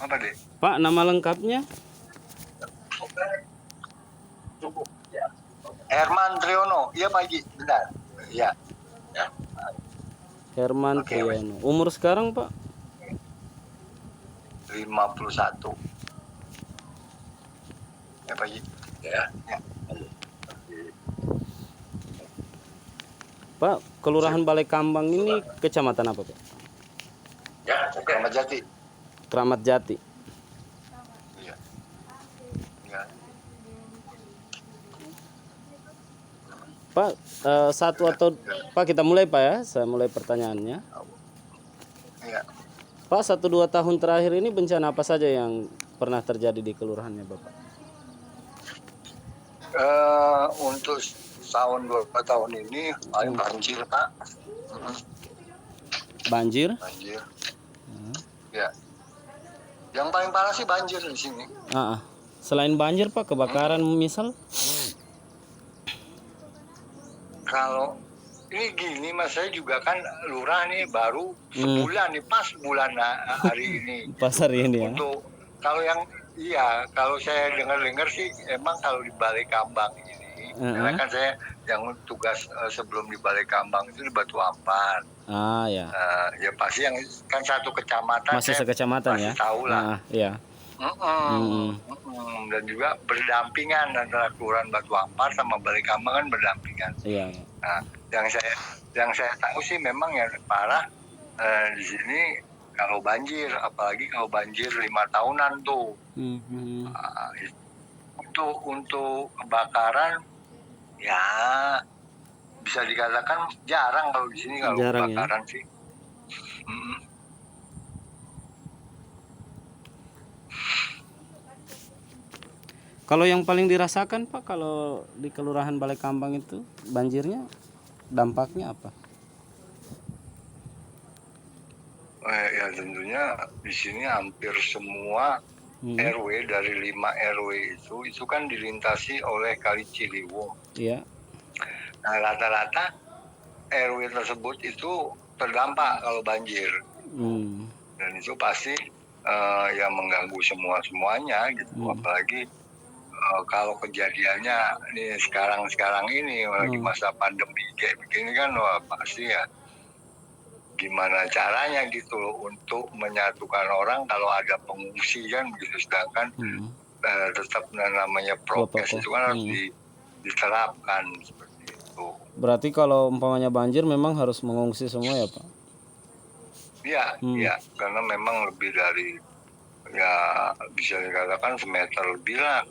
Apa deh? Pak, nama lengkapnya? Herman Triono. Iya Pak Haji, benar. Iya. Ya. Herman Oke, Mas. Triono. Umur sekarang, Pak? 51. Ya Pak Haji. Ya. Ya. Pak, Kelurahan Balai Kambang ini kecamatan apa, Pak? Ya, Kramat Jati. Kramat Jati. Iya. Ya. Pak, satu atau Pak, kita mulai Pak ya. Saya mulai pertanyaannya. Iya. Pak, 1-2 tahun terakhir ini bencana apa saja yang pernah terjadi di kelurahannya Bapak? Untuk tahun 2 tahun ini paling banjir Pak. Banjir? Banjir. Ya. Yang paling parah sih banjir di sini. Selain banjir Pak, kebakaran misal? Kalau ini gini Mas, saya juga kan lurah nih baru sebulan nih, pas bulan hari ini. Pas hari ini ya. Untuk kalau yang kalau saya dengar sih emang kalau di Balai Kambang ini, karena kan saya yang tugas sebelum di Balai Kambang itu di Batu Ampar. Ya. Ya pasti yang kan satu kecamatan. Masih sekecamatan ya. Tahu lah. Iya. Dan juga berdampingan antara Kelurahan Batu Ampar sama Balai Kambang kan berdampingan. Iya. Nah, yang saya tahu sih memang yang parah di sini kalau banjir, apalagi kalau banjir 5 tahunan tuh. Untuk kebakaran ya bisa dikatakan jarang kalau di sini kalau kebakaran ya? Sih. Kalau yang paling dirasakan Pak kalau di Kelurahan Balai Kambang itu banjirnya dampaknya apa? Ya tentunya di sini hampir semua RW dari 5 RW itu kan dilintasi oleh Kali Ciliwung. Iya. Nah rata-rata RW tersebut itu terdampak kalau banjir. Dan itu pasti yang mengganggu semuanya gitu. Apalagi kalau kejadiannya nih sekarang ini lagi masa pandemi kayak begini kan, wah pasti ya gimana caranya gitu loh untuk menyatukan orang kalau ada pengungsi kan gitu, sedangkan tetap namanya prokes itu kan harus diterapkan seperti itu. Berarti kalau umpamanya banjir memang harus mengungsi semua ya Pak? Iya, karena memang lebih dari ya bisa dikatakan semeter lebih lah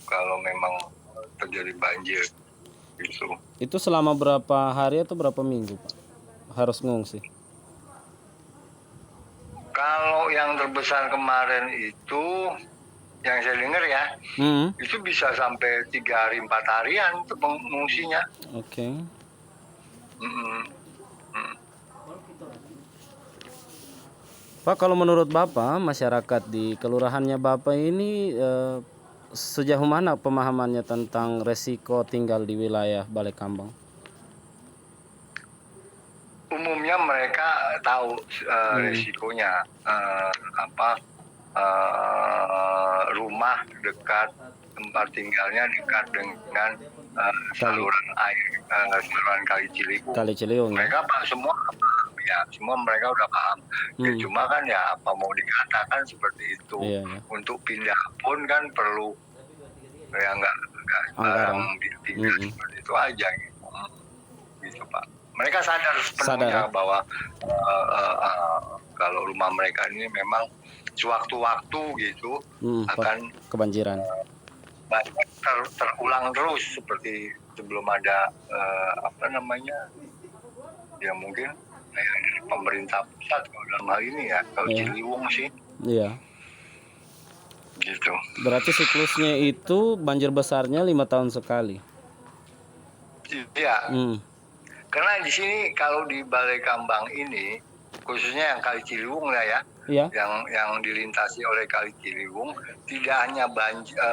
kalau memang terjadi banjir gitu. Itu selama berapa hari atau berapa minggu Pak harus mengungsi? Kalau yang terbesar kemarin itu yang saya dengar ya, itu bisa sampai 3 hari 4 harian untuk mengungsinya. Oke. Pak, kalau menurut Bapak, masyarakat di kelurahannya Bapak ini sejauh mana pemahamannya tentang resiko tinggal di wilayah Balai Kambang? Umumnya mereka tahu resikonya, rumah dekat tempat tinggalnya dekat dengan saluran air, saluran Kali Ciliwung. Kali Ciliwung. Mereka semua mereka udah paham. Ya, cuma kan ya apa mau dikatakan seperti itu. Untuk pindah pun kan perlu ya nggak pindah seperti itu aja gitu Pak. Mereka sadar sepenuhnya bahwa kalau rumah mereka ini memang sewaktu-waktu gitu akan kebanjiran. Terulang terus seperti sebelum ada ya mungkin pemerintah pusat kalau dalam hal ini ya, kalau Ciliwung sih. Iya. Gitu. Berarti siklusnya itu banjir besarnya 5 tahun sekali. Iya. Karena di sini kalau di Balai Kambang ini khususnya yang Kali Ciliwung lah ya. Iya. Yang dilintasi oleh Kali Ciliwung tidak hanya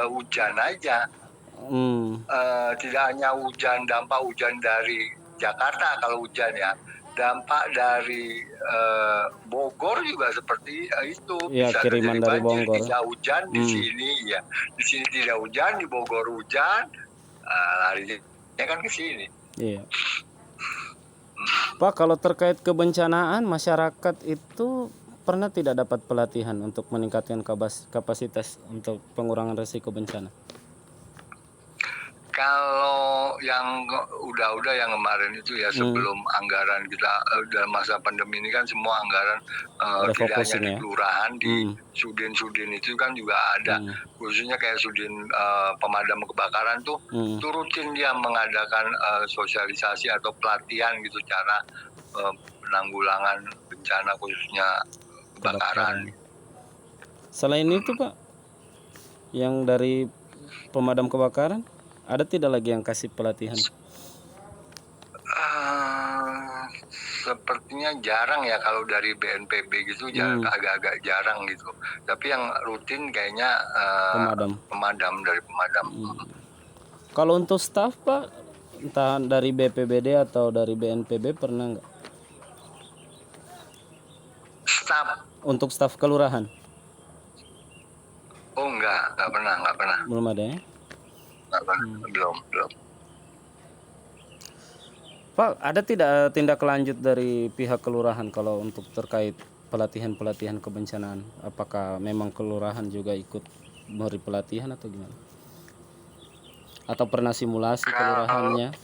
hujan aja. Tidak hanya dampak hujan dari Jakarta kalau hujan ya. Dampak dari Bogor juga seperti itu. Ya, Bisa kiriman terjadi dari banjir, Bogor. tidak hujan di sini ya. Di sini tidak hujan, di Bogor hujan, larinya kan ke sini. Iya. Pak, kalau terkait kebencanaan, masyarakat itu pernah tidak dapat pelatihan untuk meningkatkan kapasitas untuk pengurangan risiko bencana? Kalau yang udah yang kemarin itu ya, sebelum anggaran kita dalam masa pandemi ini kan semua anggaran tidak hanya di kelurahan, di sudin-sudin itu kan juga ada, khususnya kayak sudin pemadam kebakaran tuh rutin dia mengadakan sosialisasi atau pelatihan gitu cara penanggulangan bencana khususnya kebakaran. Selain itu Pak, yang dari pemadam kebakaran ada tidak lagi yang kasih pelatihan? Sepertinya jarang ya, kalau dari BNPB gitu agak-agak jarang gitu. Tapi yang rutin kayaknya pemadam dari pemadam. Kalau untuk staf Pak, entah dari BPBD atau dari BNPB pernah nggak? Staf? Untuk staf kelurahan? Oh nggak pernah. Belum ada ya? Nggak pernah, belum. Pak, ada tidak tindak lanjut dari pihak kelurahan kalau untuk terkait pelatihan kebencanaan? Apakah memang kelurahan juga ikut beri pelatihan atau gimana? Atau pernah simulasi kelurahannya?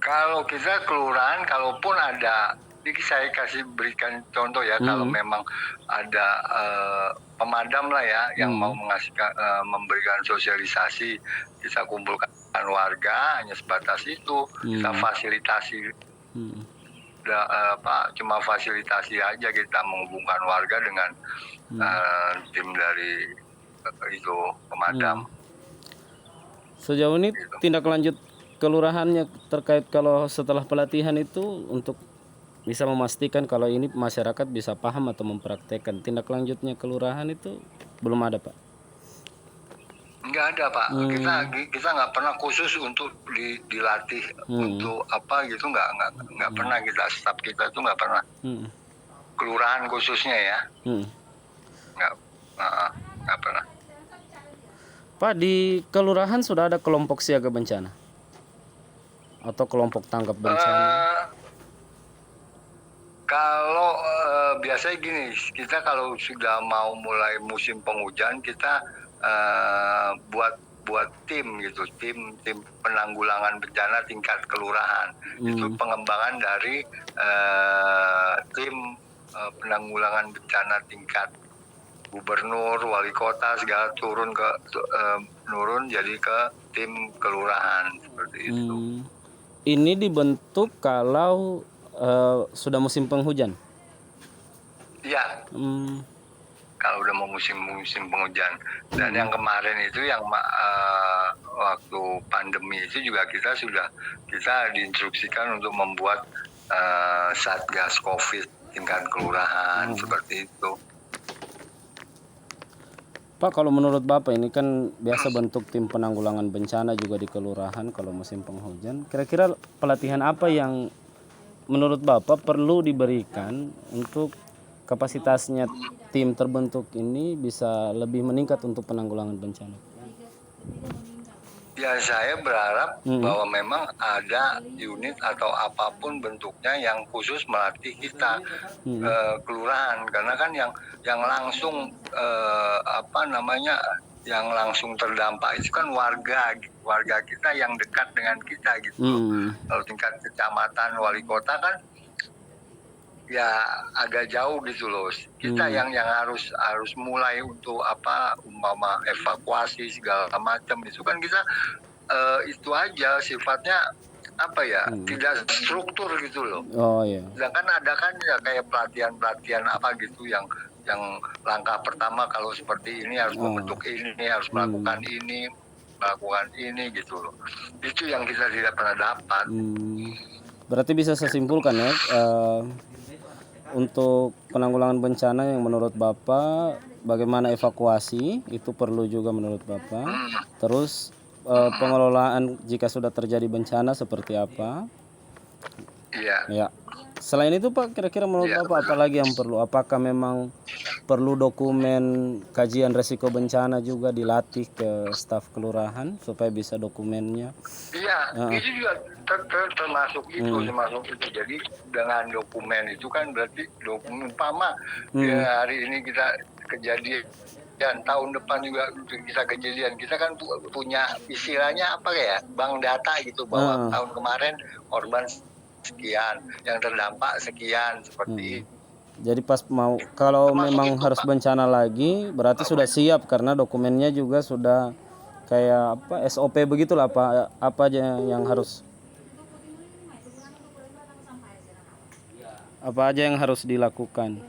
Kalau kita kelurahan, kalaupun ada, ini saya berikan contoh ya, kalau memang ada pemadam lah ya yang mau memberikan sosialisasi, kita kumpulkan warga, hanya sebatas itu, kita fasilitasi, cuma fasilitasi aja, kita menghubungkan warga dengan tim dari itu pemadam. Sejauh ini tindak lanjut kelurahannya terkait kalau setelah pelatihan itu untuk bisa memastikan kalau ini masyarakat bisa paham atau mempraktekkan, tindak lanjutnya kelurahan itu belum ada Pak? Nggak ada Pak, kita nggak pernah khusus untuk dilatih untuk apa gitu, nggak pernah kita, staf kita itu nggak pernah. Kelurahan khususnya ya, nggak pernah. Pak, di kelurahan sudah ada kelompok siaga bencana atau kelompok tanggap bencana? Kalau biasanya gini, kita kalau sudah mau mulai musim penghujan, kita buat tim gitu, tim penanggulangan bencana tingkat kelurahan. Itu pengembangan dari tim penanggulangan bencana tingkat gubernur, wali kota segala turun jadi ke tim kelurahan seperti itu. Ini dibentuk kalau sudah musim penghujan? Iya. Kalau udah mau musim penghujan. Dan yang kemarin itu yang waktu pandemi itu juga kita diinstruksikan untuk membuat satgas COVID tingkat kelurahan seperti itu. Pak, kalau menurut Bapak ini kan biasa bentuk tim penanggulangan bencana juga di kelurahan kalau musim penghujan. Kira-kira pelatihan apa yang menurut Bapak perlu diberikan untuk kapasitasnya tim terbentuk ini bisa lebih meningkat untuk penanggulangan bencana? Ya, saya berharap bahwa memang ada unit atau apapun bentuknya yang khusus melatih kita kelurahan, karena kan yang langsung yang langsung terdampak itu kan warga kita yang dekat dengan kita gitu. Kalau tingkat kecamatan, wali kota kan ya agak jauh gitu loh. Kita yang harus mulai untuk umpama evakuasi segala macam itu kan kita itu aja sifatnya tidak struktur gitu loh. Oh iya. Sedangkan ada kan ya kayak pelatihan apa gitu yang langkah pertama kalau seperti ini harus membentuk ini, harus melakukan ini gitu loh. Itu yang kita tidak pernah dapat. Berarti bisa saya simpulkan ya, untuk penanggulangan bencana yang menurut Bapak bagaimana evakuasi itu perlu juga menurut Bapak. Terus pengelolaan jika sudah terjadi bencana seperti apa? Iya. Ya. Selain itu Pak, kira-kira menurut Iya, Bapak apa lagi yang perlu? Apakah memang perlu dokumen kajian resiko bencana juga dilatih ke staf kelurahan supaya bisa dokumennya? Iya, Heeh. itu juga termasuk itu. Jadi dengan dokumen itu kan berarti dokumen umpama ya, hari ini kita kejadian dan tahun depan juga bisa kejadian. Kita kan punya istilahnya apa ya, bank data gitu bahwa Heeh. tahun kemarin korban sekian, yang terdampak sekian, seperti itu. Jadi pas mau kalau Termasuk memang itu harus Pak. bencana lagi berarti sudah siap karena dokumennya juga sudah kayak apa SOP begitulah apa aja yang harus dilakukan.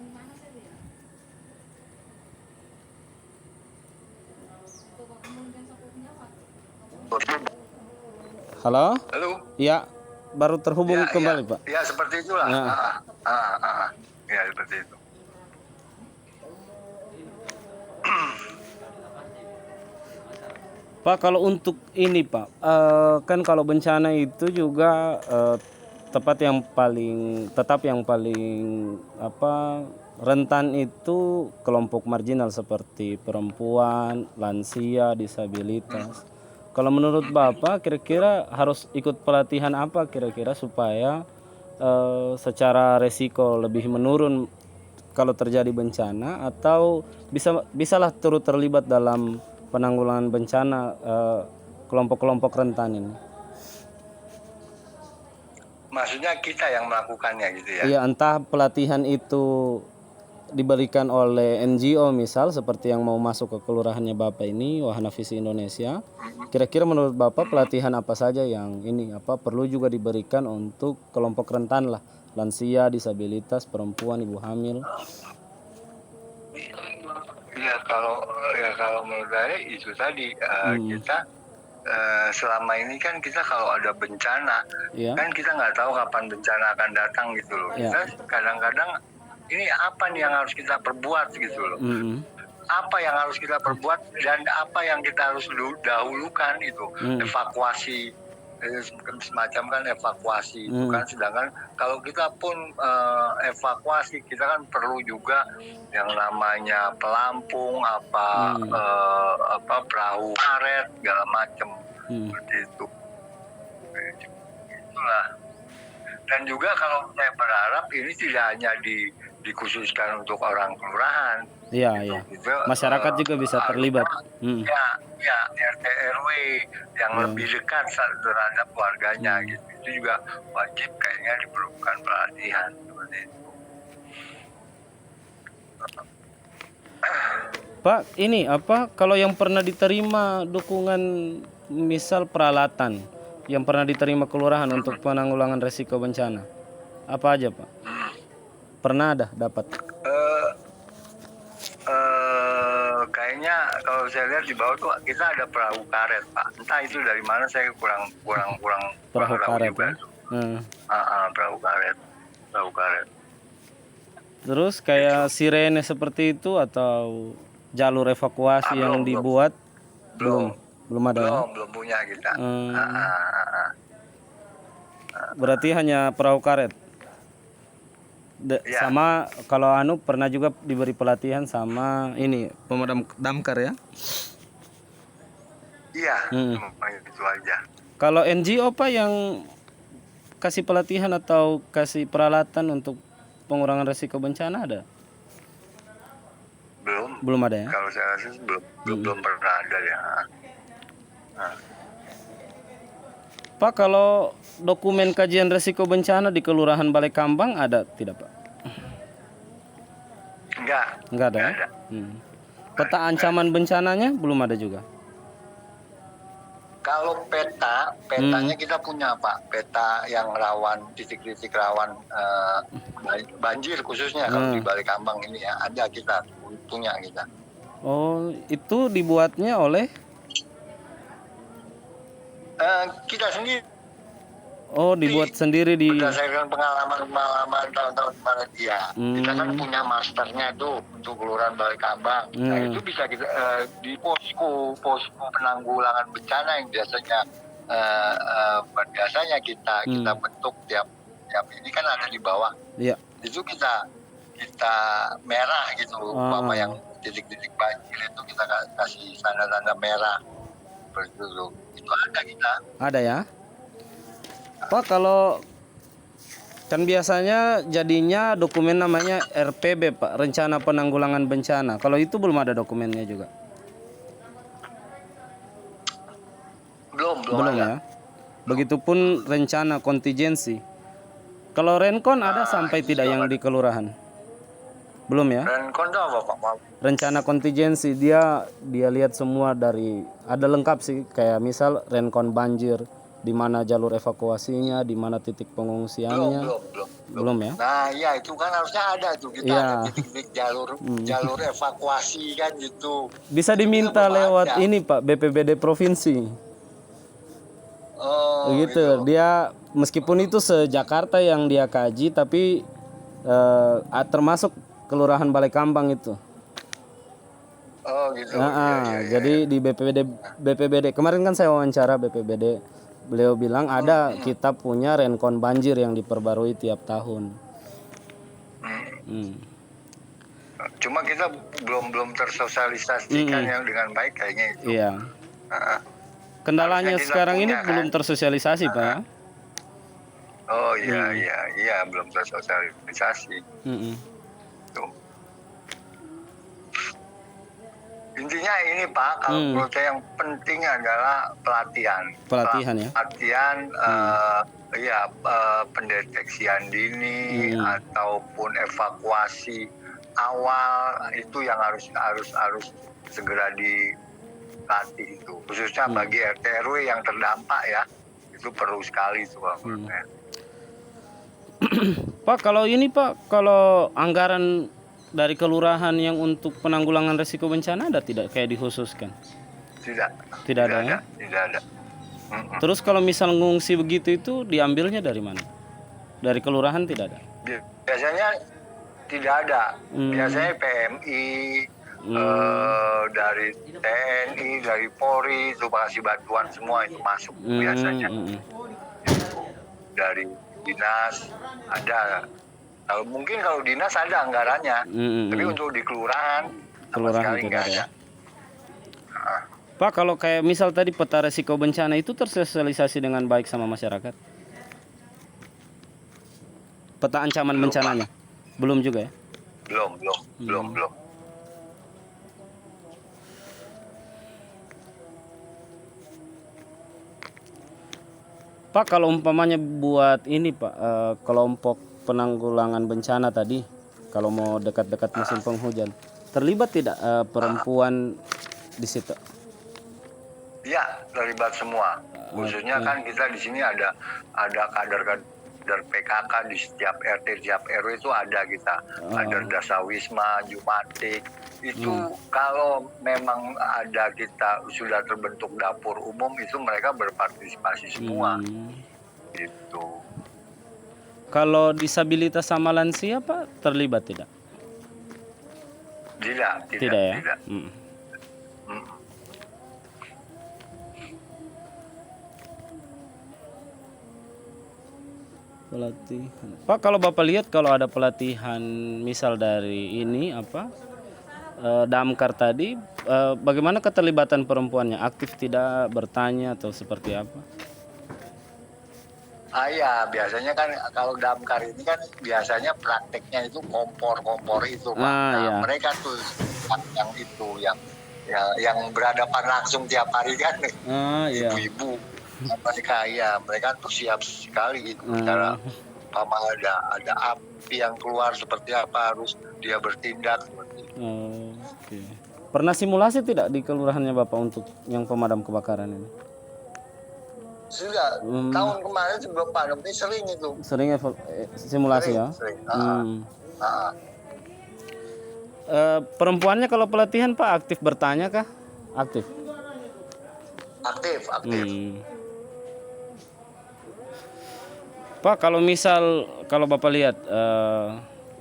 Halo? Halo? Ya, baru terhubung Ya, kembali Pak. ya seperti itulah. Nah. Ya seperti itu. Pak, kalau untuk ini Pak, kan kalau bencana itu juga tetap yang paling rentan itu kelompok marginal seperti perempuan, lansia, disabilitas. Kalau menurut Bapak, kira-kira harus ikut pelatihan apa kira-kira supaya secara resiko lebih menurun kalau terjadi bencana atau bisalah turut terlibat dalam penanggulangan bencana kelompok-kelompok rentan ini. Maksudnya kita yang melakukannya gitu ya? Iya, entah pelatihan itu diberikan oleh NGO misal seperti yang mau masuk ke kelurahannya Bapak ini, Wahana Visi Indonesia. Kira-kira menurut Bapak pelatihan apa saja yang perlu juga diberikan untuk kelompok rentan lah, lansia, disabilitas, perempuan, ibu hamil. Kalau menurut saya itu tadi kita selama ini kan kita kalau ada bencana kan kita nggak tahu kapan bencana akan datang gitu loh. Kita kadang-kadang ini apa nih yang harus kita perbuat gitu loh. Apa yang harus kita perbuat dan apa yang kita harus dahulukan itu evakuasi semacam kan evakuasi itu kan, sedangkan kalau kita pun evakuasi kita kan perlu juga yang namanya pelampung perahu karet segala macam seperti itu. Itulah. Dan juga kalau saya berharap ini tidak hanya dikhususkan untuk orang kelurahan. Iya. Masyarakat juga bisa terlibat. Ya, RT RW yang lebih dekat terhadap warganya gitu. Itu juga wajib kayaknya diperlukan pelatihan seperti itu. Pak, ini kalau yang pernah diterima dukungan misal peralatan yang pernah diterima kelurahan untuk penanggulangan resiko bencana, apa aja Pak? Pernah ada dapat? Kayaknya kalau saya lihat di bawah tuh kita ada perahu karet Pak. Entah itu dari mana, saya kurang perahu karet juga. Perahu karet. Terus kayak sirene seperti itu atau jalur evakuasi yang dibuat belum ada. Belum punya kita. Berarti hanya perahu karet. Sama kalau pernah juga diberi pelatihan sama ini pemadam damkar ya? Iya, itu aja. Kalau NGO Pak yang kasih pelatihan atau kasih peralatan untuk pengurangan risiko bencana ada? Belum ada ya? Kalau saya rasa belum pernah ada ya. Pak, kalau dokumen kajian risiko bencana di Kelurahan Balai Kambang ada tidak Pak? Enggak ada. Ya? Peta ancaman bencananya belum ada juga. Kalau petanya kita punya Pak, peta yang rawan, titik-titik rawan banjir khususnya kalau di Balai Kambang ini ya, ada kita punya kita. Oh, itu dibuatnya oleh? Kita sendiri. Oh, dibuat sendiri berdasarkan pengalaman tahun-tahun kemarin ya. Kita kan punya masternya tuh untuk Kelurahan Balai Kambang. Nah itu bisa kita di posko penanggulangan bencana yang biasanya kita bentuk tiap tiap ini kan ada di bawah. Iya. Itu kita merah gitu, Ah. yang titik-titik banjir itu kita kasih tanda-tanda merah seperti itu. Itu ada kita. Ada ya. Pak, kalau kan biasanya jadinya dokumen namanya RPB, Pak, Rencana Penanggulangan Bencana. Kalau itu belum ada dokumennya juga. Belum ada. Ya. Begitupun rencana kontingensi. Kalau Renkon ada sampai tidak yang di kelurahan? Belum ya? Renkon itu apa Pak? Maaf. Rencana kontingensi dia lihat semua dari ada lengkap sih, kayak misal Renkon banjir, di mana jalur evakuasinya, di mana titik pengungsiannya. Belum ya? Nah, iya itu kan harusnya ada tuh kita Iya. ada titik-titik jalur evakuasi kan gitu. Bisa diminta lewat ini Pak, BPBD provinsi. Oh, Gitu. Dia meskipun itu se-Jakarta yang dia kaji, tapi termasuk Kelurahan Balai Kambang itu. Oh gitu. Nah, jadi di BPBD kemarin kan saya wawancara BPBD, beliau bilang ada kita punya Renkon banjir yang diperbarui tiap tahun. Cuma kita belum tersosialisasikan yang dengan baik kayaknya itu. Iya. Kendalanya sekarang ini belum tersosialisasi Pak ya? Oh iya belum tersosialisasi. Tuh. Intinya ini Pak, kalau menurut saya yang penting adalah pelatihan. Pelatihan ya? Pelatihan, pendeteksian dini ataupun evakuasi awal itu yang harus segera dilatih itu. Khususnya bagi RT RW yang terdampak ya, itu perlu sekali itu Pak. Pak, kalau ini Pak, kalau anggaran dari kelurahan yang untuk penanggulangan risiko bencana ada tidak kayak dikhususkan? Tidak ada ya? Tidak ada. Terus kalau misal ngungsi begitu itu diambilnya dari mana? Dari kelurahan tidak ada? Biasanya tidak ada. Biasanya PMI, dari TNI, dari Polri itu kasih bantuan semua itu masuk biasanya. Dari dinas ada. Kalau dinas ada anggarannya, tapi untuk di kelurahan tidak ada. Pak, kalau kayak misal tadi peta resiko bencana itu tersosialisasi dengan baik sama masyarakat? Peta ancaman bencananya? Belum juga ya? Belum. Pak, kalau umpamanya buat ini Pak, kelompok penanggulangan bencana tadi, kalau mau dekat-dekat musim penghujan, terlibat tidak perempuan di situ? Iya, terlibat semua. Khususnya kan kita di sini ada kader PKK di setiap RT, setiap RW itu ada kita. Kader Dasawisma, Jumatik. Itu kalau memang ada kita sudah terbentuk dapur umum itu mereka berpartisipasi semua. Gitu. Kalau disabilitas sama lansia Pak terlibat tidak? Tidak ya. Tidak. Pelatihan. Pak, kalau Bapak lihat kalau ada pelatihan misal dari ini Damkar tadi, bagaimana keterlibatan perempuannya? Aktif tidak, bertanya atau seperti apa? Ya, biasanya kan kalau Damkar ini kan biasanya prakteknya itu kompor itu Pak. Ya. Mereka tuh yang berhadapan langsung tiap hari kan. Ibu-ibu. Mereka tuh siap sekali gitu. Cara ada api yang keluar seperti apa harus dia bertindak seperti itu. Pernah simulasi tidak di kelurahannya Bapak untuk yang pemadam kebakaran ini? Sudah, tahun kemarin sebelum pandemi sering itu. Sering simulasi ya? Sering. Perempuannya kalau pelatihan Pak aktif bertanya kah? Aktif. Pak, kalau Bapak lihat,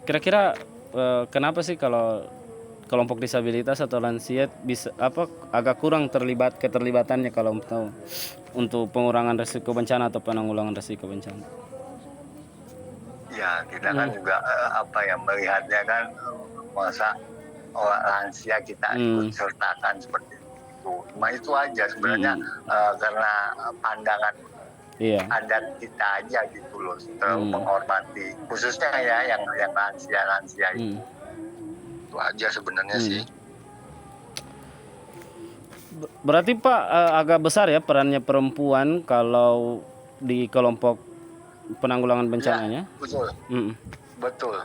kira-kira kenapa sih kalau kelompok disabilitas atau lansia bisa agak kurang keterlibatannya kalau untuk pengurangan risiko bencana atau penanggulangan risiko bencana? ya kita kan juga melihatnya kan masa orang lansia kita ikut sertakan seperti itu. Cuma itu aja sebenarnya karena pandangan adat kita aja gitu loh, terlalu menghormati khususnya ya yang lansia itu aja sebenarnya sih. Berarti Pak agak besar ya perannya perempuan kalau di kelompok penanggulangan bencananya? Ya, betul. Betul.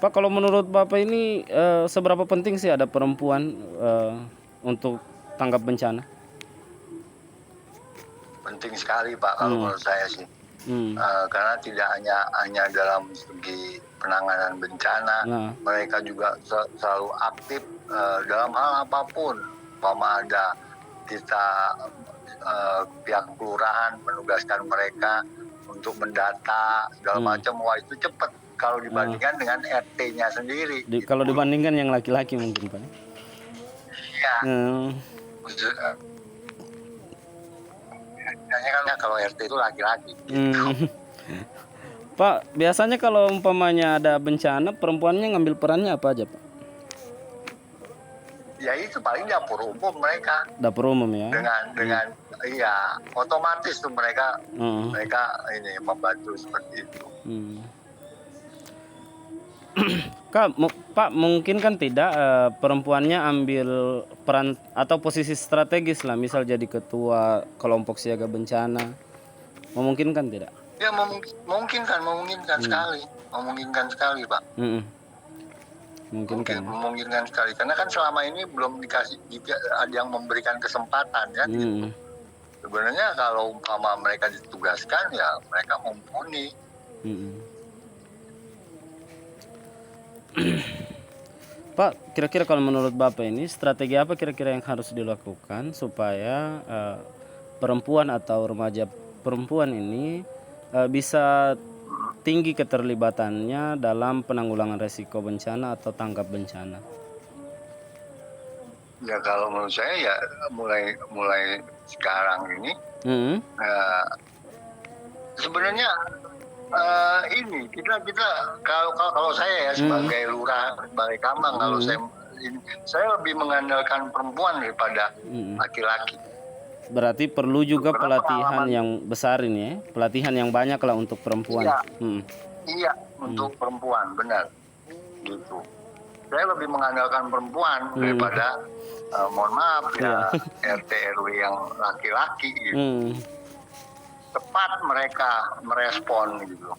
Pak, kalau menurut Bapak ini seberapa penting sih ada perempuan untuk tanggap bencana? Penting sekali Pak kalau menurut saya sih. Karena tidak hanya dalam segi penanganan bencana, mereka juga selalu aktif dalam hal apapun. Umpama ada kita pihak kelurahan menugaskan mereka untuk mendata segala macam, wah itu cepat kalau dibandingkan dengan RT-nya sendiri. Kalau dibandingkan yang laki-laki mungkin Pak. Iya. Biasanya kan kalau RT itu laki-laki. Pak, biasanya kalau umpamanya ada bencana, perempuannya ngambil perannya apa aja Pak? Ya itu paling dapur umum mereka. Dapur umum ya. Dengan iya, otomatis tuh mereka ini membantu seperti itu. Pak, mungkin kan tidak perempuannya ambil peran atau posisi strategis lah, misal jadi ketua kelompok siaga bencana, memungkinkan tidak? Ya memungkinkan sekali Pak. Memungkinkan sekali karena kan selama ini belum dikasih juga ada yang memberikan kesempatan ya. Sebenarnya kalau umpama mereka ditugaskan ya mereka mumpuni. Pak, kira-kira kalau menurut Bapak ini strategi apa kira-kira yang harus dilakukan supaya perempuan atau remaja perempuan ini bisa tinggi keterlibatannya dalam penanggulangan resiko bencana atau tanggap bencana? Ya kalau menurut saya ya mulai sekarang ini sebenarnya ini kita kalau saya ya sebagai lurah Balai Kambang, kalau saya lebih mengandalkan perempuan daripada laki-laki. Berarti perlu juga pelatihan yang besar ini ya, pelatihan yang banyak lah untuk perempuan. Iya, untuk perempuan benar gitu. Saya lebih mengandalkan perempuan daripada mohon maaf ya RT RW yang laki-laki gitu. Tepat mereka merespon gitu.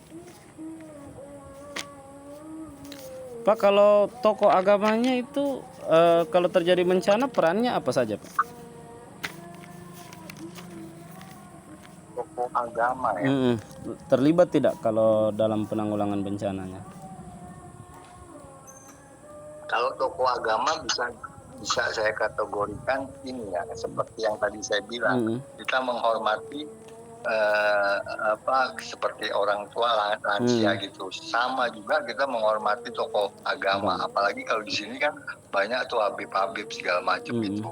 Pak, kalau tokoh agamanya itu kalau terjadi bencana perannya apa saja Pak? Tokoh agama ya. Terlibat tidak kalau dalam penanggulangan bencananya? Kalau tokoh agama bisa saya kategorikan ini ya, seperti yang tadi saya bilang, kita menghormati seperti orang tua lansia gitu. Sama juga kita menghormati tokoh agama, apalagi kalau di sini kan banyak tuh habib-habib segala macam itu.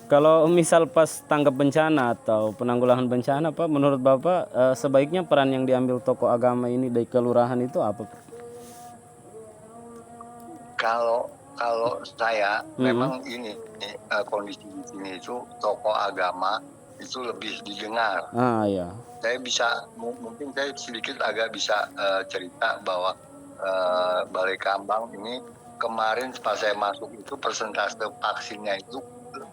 Kalau misal pas tanggap bencana atau penanggulangan bencana Pak, menurut Bapak sebaiknya peran yang diambil tokoh agama ini dari kelurahan itu apa Pak? Kalau saya memang ini kondisi di sini itu tokoh agama itu lebih didengar. Iya. Saya mungkin saya sedikit agak bisa cerita bahwa Balai Kambang ini kemarin pas saya masuk itu persentase vaksinnya itu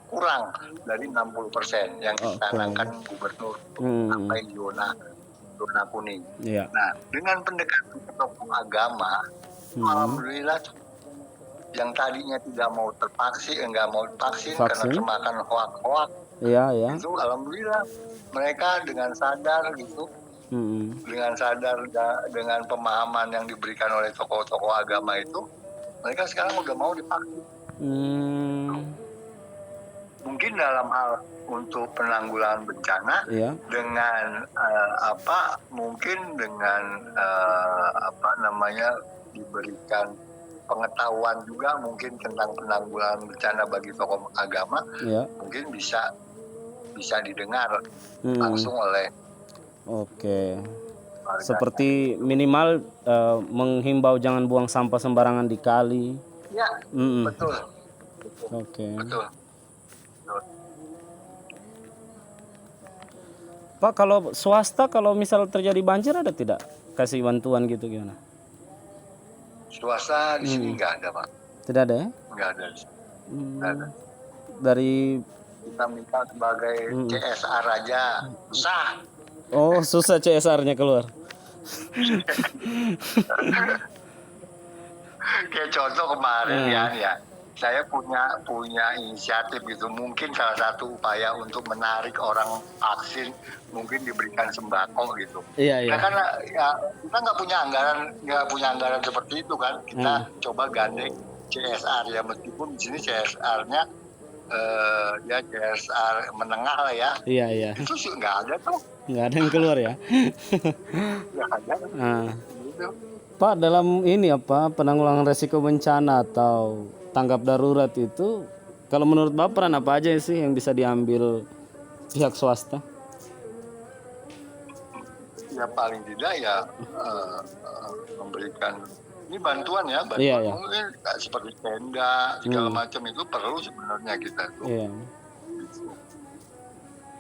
kurang dari 60% yang dicanangkan gubernur sampai zona kuning. Nah, dengan pendekatan tokoh agama, alhamdulillah yang tadinya tidak mau enggak mau vaksin karena termakan hoak-hoak. Itu alhamdulillah mereka dengan sadar gitu, dengan pemahaman yang diberikan oleh tokoh-tokoh agama itu, mereka sekarang udah mau divaksin. Mungkin dalam hal untuk penanggulangan bencana dengan mungkin dengan diberikan pengetahuan juga mungkin tentang penanggulangan bencana bagi tokoh agama, mungkin bisa didengar langsung oleh Oke. Warga. Seperti minimal menghimbau jangan buang sampah sembarangan di kali. Ya, Mm-mm. betul, Oke. betul. Pak, kalau swasta kalau misal terjadi banjir ada tidak kasih bantuan gitu gimana? Swasta di sini nggak ada, Pak. Tidak ada ya? Nggak ada. Nggak ada. Dari Kita minta sebagai CSR aja, susah. oh susah CSR-nya keluar. Kayak contoh kemarin ya, saya punya inisiatif gitu. Mungkin salah satu upaya untuk menarik orang vaksin, mungkin diberikan sembako gitu. Iya iya. Nah, karena ya kita nggak punya anggaran seperti itu kan. Kita coba gandeng CSR ya, meskipun di sini CSR-nya ya CSR menengah lah ya. Iya iya. Itu sih nggak ada tuh. Nggak ada yang keluar ya? Nggak ada. Gitu. Pak, dalam ini apa penanggulangan resiko bencana atau tanggap darurat itu, kalau menurut Bapak peran apa aja sih yang bisa diambil pihak swasta? Ya paling tidak ya memberikan ini bantuan ya, bantuan Iya, iya. mungkin seperti tenda segala macam itu perlu sebenarnya kita tuh. Iya. Gitu.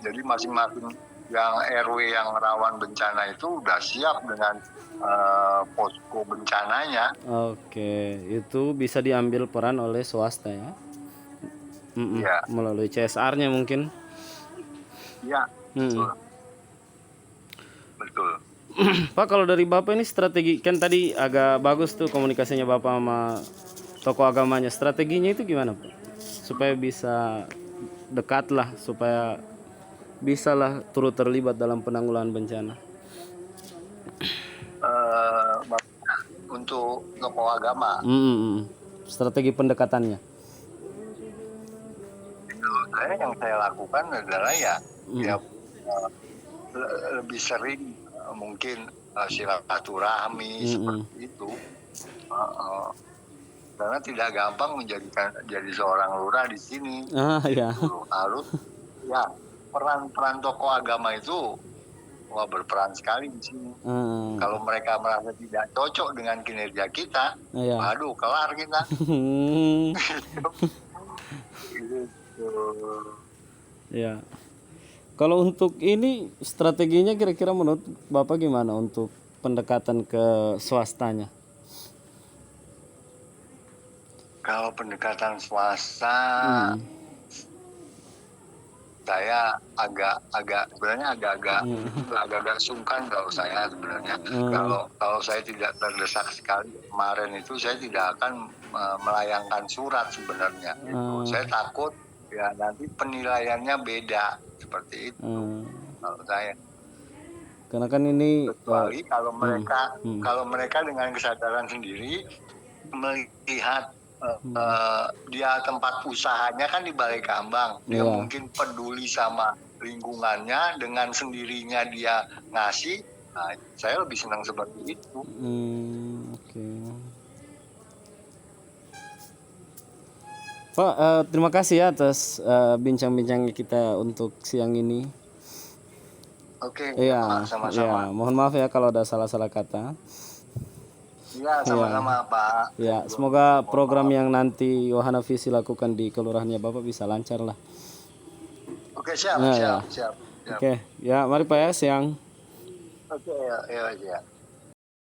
Jadi masing-masing yang RW yang rawan bencana itu udah siap dengan posko bencananya. Oke, itu bisa diambil peran oleh swasta ya? Iya. Melalui CSR-nya mungkin? Iya. Betul. Betul. Pak, kalau dari Bapak ini strategi, kan tadi agak bagus tuh komunikasinya Bapak sama tokoh agamanya. Strateginya itu gimana, Pak? Supaya bisa dekat lah, supaya bisalah turut terlibat dalam penanggulangan bencana. Untuk tokoh agama. Strategi pendekatannya. Yang saya lakukan adalah ya lebih sering mungkin silaturahmi seperti itu. Karena tidak gampang jadi seorang lurah di sini. Ya. Harus ya peran tokoh agama itu berperan sekali di sini. Kalau mereka merasa tidak cocok dengan kinerja kita, waduh kelar kita. Ya. Kalau untuk ini strateginya kira-kira menurut Bapak gimana untuk pendekatan ke swastanya? Kalau pendekatan swasta, saya agak sungkan kalau saya sebenarnya. Kalau saya tidak terdesak sekali kemarin itu, saya tidak akan melayangkan surat sebenarnya. Saya takut ya nanti penilaiannya beda seperti itu kalau saya. Karena kan ini kecuali kalau mereka dengan kesadaran sendiri melihat dia tempat usahanya kan di Balai Kambang, dia mungkin peduli sama lingkungannya, dengan sendirinya dia ngasih. Nah, saya lebih senang seperti itu. Pak, terima kasih ya atas bincang-bincangnya kita untuk siang ini. Oke, iya, sama-sama. Ya, mohon maaf ya kalau ada salah-salah kata. Iya, sama-sama Pak. Ya, semoga program yang nanti Wahana Visi lakukan di kelurahannya Bapak bisa lancar lah. Oke, siap. Oke, ya mari Pak ya siang. Oke, ya.